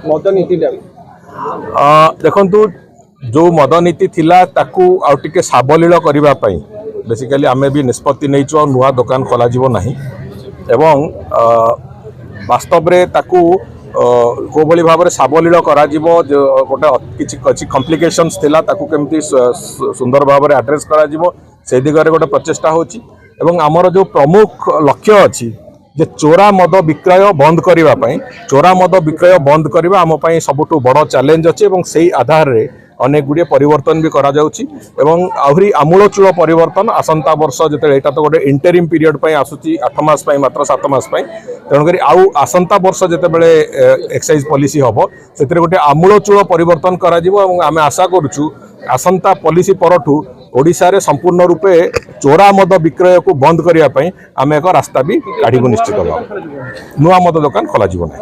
मद नीति देखु जो मद नीति थिला ताकू आउ टिके साबलील करबा पई बेसिकली आमे भी निष्पत्ति नैचु आ नुआ दुकान खोला जीवो नाही एवं वास्तव रे ताकू को भली भाव साबलील करा जीवो गोटे किछि कॉम्प्लिकेशंस थिला ताकू केमती सुंदर भाव रे एड्रेस करा जीवो से दिगरे गोटे प्रचेष्टा होची एवं आमर जो प्रमुख लक्ष्य अछि जे चोरा मद विक्रय बंद करिबा पई चोरा मद विक्रय बंद करिबा आम पई सबुठु बड़ चैलेंज अछि एवं सेही आधार रे अनेक गुड़िए परिवर्तन भी करा जाउची एवं आहुरी आमूलचूल परिवर्तन आसंता वर्ष जेते एटा तो गोटे इंटरिम पीरियड पई आसुची 8 मास पई मात्र 7 मास पई तेणुकरी आउ आसंता वर्ष जेते बेले एक्साइज पॉलिसी हबो सेते गोटे आमूलचूल परिवर्तन करा जिवो एवं आमे आशा करूछु आसंता पॉलिसी परठू ओडिशा रे संपूर्ण रूपे चोरा मद विक्रय को बंद करिया पई आमे एक रास्ता भी काढिबो निश्चित भाव नुआ मद दुकान खोला जीवो नै।